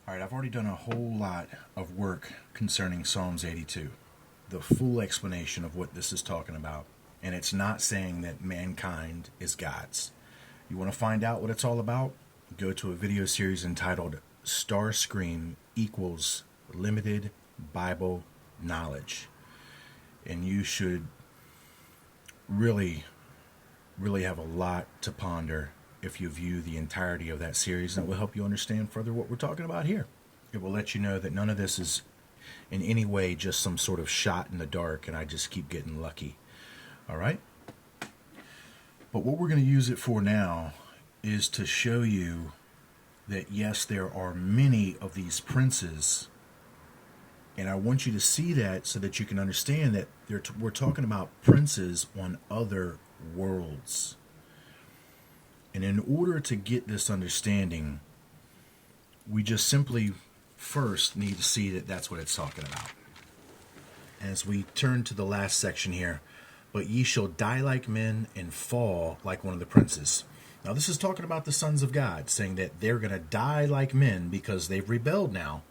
All right, I've already done a whole lot of work concerning Psalms 82, the full explanation of what this is talking about. And it's not saying that mankind is God's. You want to find out what it's all about? Go to a video series entitled Starscream equals Limited Bible Knowledge. And you should really have a lot to ponder if you view the entirety of that series, and it will help you understand further what we're talking about here. It will let you know that none of this is in any way just some sort of shot in the dark and I just keep getting lucky. All right? But what we're going to use it for now is to show you that yes, there are many of these princes, and I want you to see that so that you can understand that we're talking about princes on other worlds. And in order to get this understanding, we just simply first need to see that that's what it's talking about. As we turn to the last section here, but ye shall die like men and fall like one of the princes. Now this is talking about the sons of God, saying that they're going to die like men because they've rebelled now.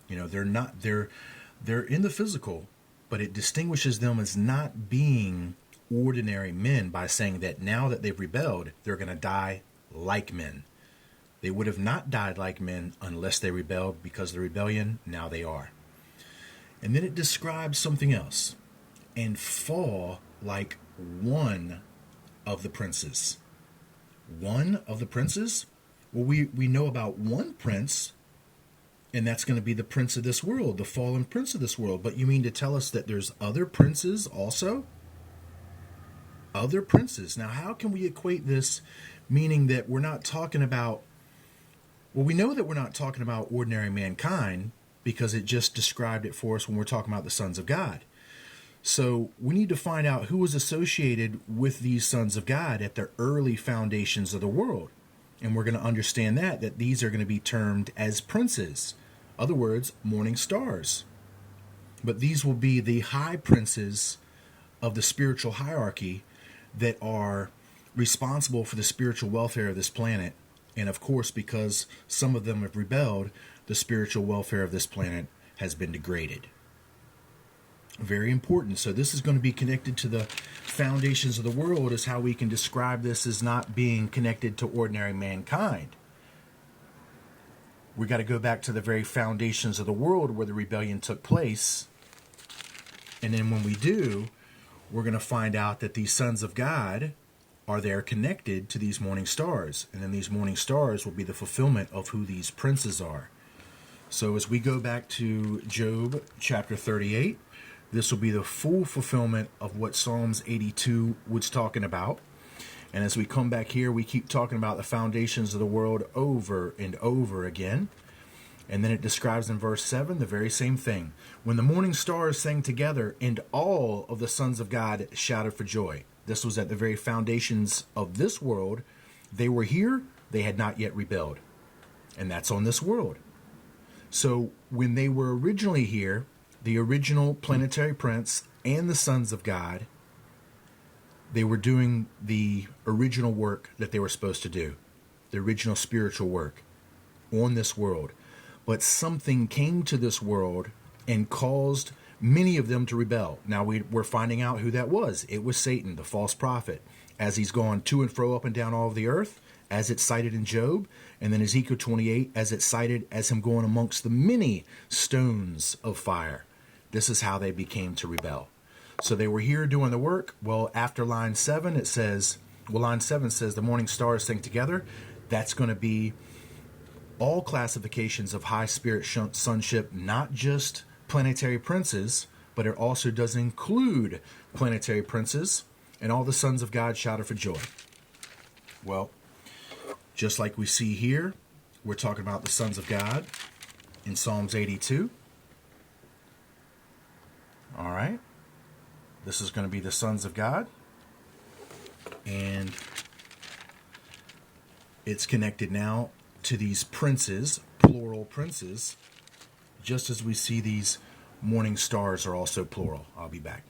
You know, they're in the physical, but it distinguishes them as not being ordinary men by saying that now that they've rebelled, they're going to die like men. They would have not died like men unless they rebelled. Because of the rebellion, now they are. And then it describes something else. And fall like one of the princes. One of the princes? Well, we know about one prince, and that's going to be the prince of this world, the fallen prince of this world. But you mean to tell us that there's other princes also? Other princes. Now, how can we equate this, meaning that we're not talking about, well, we know that we're not talking about ordinary mankind because it just described it for us when we're talking about the sons of God. So we need to find out who was associated with these sons of God at the early foundations of the world. And we're going to understand that these are going to be termed as princes. Other words, morning stars. But these will be the high princes of the spiritual hierarchy that are responsible for the spiritual welfare of this planet. And of course, because some of them have rebelled, the spiritual welfare of this planet has been degraded. Very important. So this is going to be connected to the foundations of the world, is how we can describe this as not being connected to ordinary mankind. We got to go back to the very foundations of the world where the rebellion took place. And then when we do, we're going to find out that these sons of God are there connected to these morning stars. And then these morning stars will be the fulfillment of who these princes are. So as we go back to Job chapter 38, this will be the full fulfillment of what Psalms 82 was talking about. And as we come back here, we keep talking about the foundations of the world over and over again. And then it describes in verse 7 the very same thing. When the morning stars sang together and all of the sons of God shouted for joy. This was at the very foundations of this world. They were here. They had not yet rebelled. And that's on this world. So when they were originally here, the original planetary prince and the sons of God, they were doing the original work that they were supposed to do. The original spiritual work on this world. But something came to this world and caused many of them to rebel. Now we're finding out who that was. It was Satan, the false prophet, as he's gone to and fro up and down all of the earth, as it's cited in Job, and then Ezekiel 28, as it's cited as him going amongst the many stones of fire. This is how they became to rebel. So they were here doing the work. Well, after line 7, it says, line 7 says the morning stars sing together. That's going to be all classifications of high spirit sonship, not just planetary princes, but it also does include planetary princes, and all the sons of God shouted for joy. Well, just like we see here, we're talking about the sons of God in Psalms 82. All right. This is going to be the sons of God. And it's connected now to these princes, plural princes, just as we see these morning stars are also plural. I'll be back.